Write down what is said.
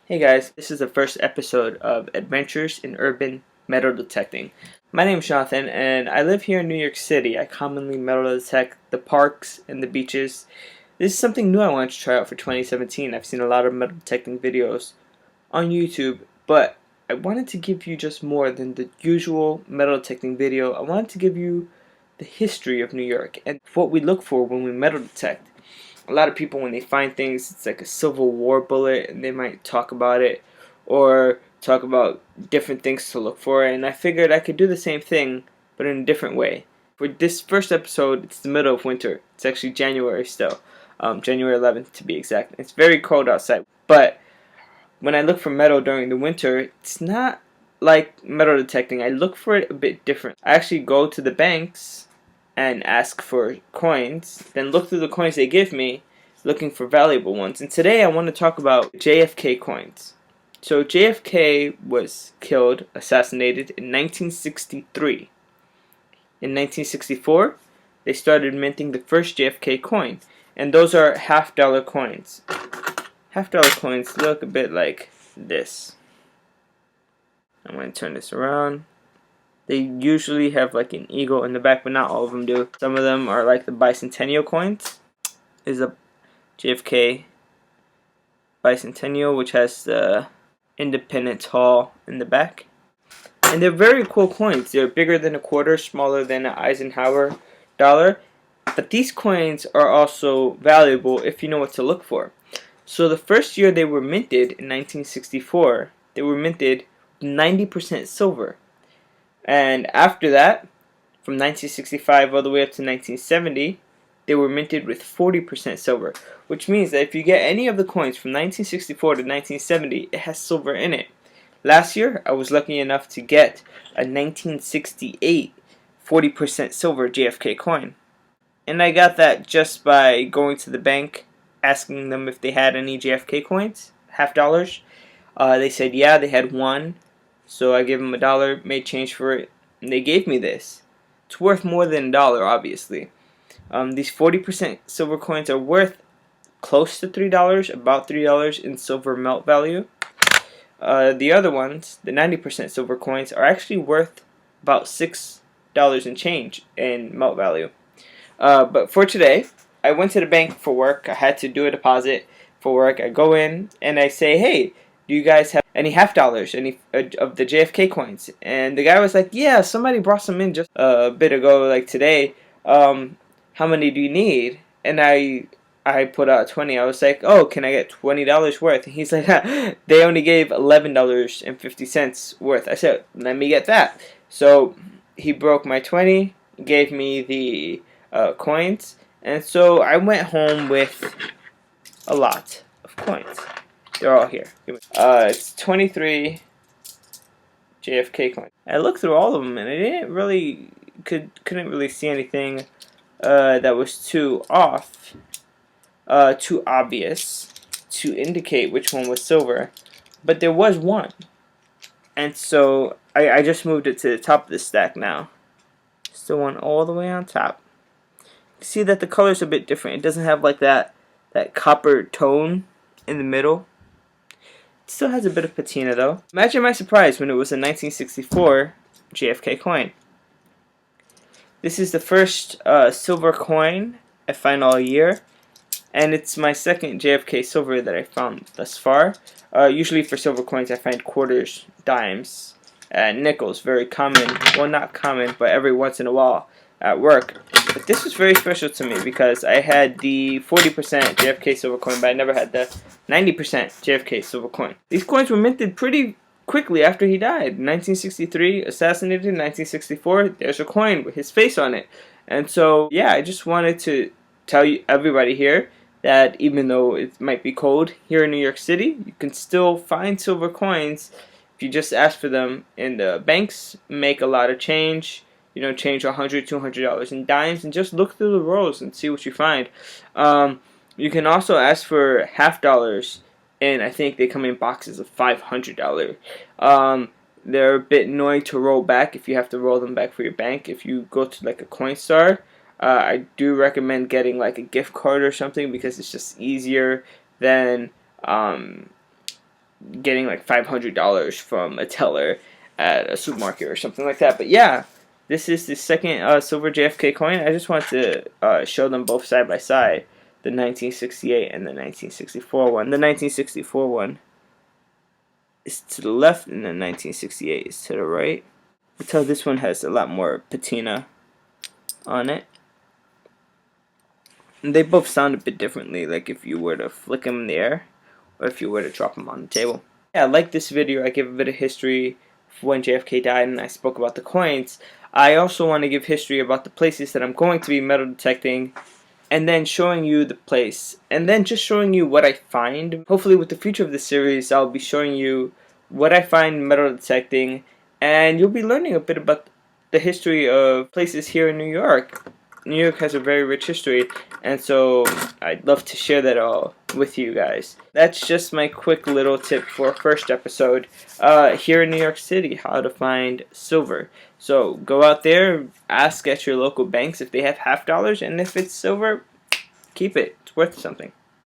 Hey guys, this is the first episode of Adventures in Urban Metal Detecting. My name is Jonathan and I live here in New York City. I commonly metal detect the parks and the beaches. This is something new I wanted to try out for 2017. I've seen a lot of metal detecting videos on YouTube, but I wanted to give you just more than the usual metal detecting video. I wanted to give you the history of New York and what we look for when we metal detect. A lot of people, when they find things, it's like a Civil War bullet, and they might talk about it or talk about different things to look for. And I figured I could do the same thing, but in a different way. For this first episode, it's the middle of winter. It's actually January still, January 11th to be exact. It's very cold outside, but when I look for metal during the winter, it's not like metal detecting. I look for it a bit different. I actually go to the banks and ask for coins, then look through the coins they give me, looking for valuable ones. And today I want to talk about JFK coins. So JFK was killed, assassinated in 1963. In 1964, they started minting the first JFK coin, and those are half-dollar coins. Half-dollar coins look a bit like this. I'm going to turn this around. They usually have like an eagle in the back, but not all of them do. Some of them are like the bicentennial coins. Is a JFK bicentennial, which has the Independence Hall in the back. And they're very cool coins. They're bigger than a quarter, smaller than an Eisenhower dollar. But these coins are also valuable if you know what to look for. So the first year they were minted in 1964, they were minted 90% silver. And after that, from 1965 all the way up to 1970, they were minted with 40% silver, which means that if you get any of the coins from 1964 to 1970, it has silver in it. Last year, I was lucky enough to get a 1968 40% silver JFK coin. And I got that just by going to the bank, asking them if they had any JFK coins, half dollars. They said yeah, they had one. So I gave them $1, made change for it, and they gave me this. It's worth more than $1, obviously. These 40% silver coins are worth close to $3, about $3 in silver melt value. The other ones, the 90% silver coins, are actually worth about $6 and change in melt value. But for today, I went to the bank for work. I had to do a deposit for work. I go in and I say, hey, do you guys have any half dollars, any of the JFK coins? And the guy was like, yeah, somebody brought some in just a bit ago, like today. How many do you need? And I put out 20. I was like, oh, can I get $20 worth? And he's like, they only gave $11.50 worth. I said, let me get that. So he broke my 20, gave me the coins, and so I went home with a lot of coins. They're all here. It's 23 JFK coins. I looked through all of them and I didn't really couldn't really see anything that was too off, too obvious to indicate which one was silver. But there was one, and so I just moved it to the top of the stack now. Still one all the way on top. You see that the color's a bit different. It doesn't have like that copper tone in the middle. It still has a bit of patina though. Imagine my surprise when it was a 1964 JFK coin. This is the first silver coin I find all year, and it's my second JFK silver that I found thus far. Usually for silver coins I find quarters, dimes, and nickels, very common. Well, not common, but every once in a while at work. But this was very special to me because I had the 40% JFK silver coin, but I never had the 90% JFK silver coin. These coins were minted pretty quickly after he died. 1963, assassinated. 1964, there's a coin with his face on it. And so, yeah, I just wanted to tell you, everybody here, that even though it might be cold here in New York City, you can still find silver coins if you just ask for them. And the banks make a lot of change. You know, change $100, $200 in dimes, and just look through the rolls and see what you find. You can also ask for half dollars, and I think they come in boxes of $500. They're a bit annoying to roll back if you have to roll them back for your bank. If you go to like a Coinstar, I do recommend getting like a gift card or something because it's just easier than getting like $500 from a teller at a supermarket or something like that. But yeah, this is the second silver JFK coin. I just wanted to show them both side by side, the 1968 and the 1964 one. The 1964 one is to the left and the 1968 is to the right. Until this one has a lot more patina on it. And they both sound a bit differently, like if you were to flick them in the air or if you were to drop them on the table. Yeah, like this video, I give a bit of history of when JFK died and I spoke about the coins. I also want to give history about the places that I'm going to be metal detecting, and then showing you the place, and then just showing you what I find. Hopefully with the future of this series, I'll be showing you what I find metal detecting, and you'll be learning a bit about the history of places here in New York. New York has a very rich history, and so I'd love to share that all with you guys. That's just my quick little tip for first episode here in New York City, how to find silver. So go out there, ask at your local banks if they have $50, and if it's silver, keep it. It's worth something.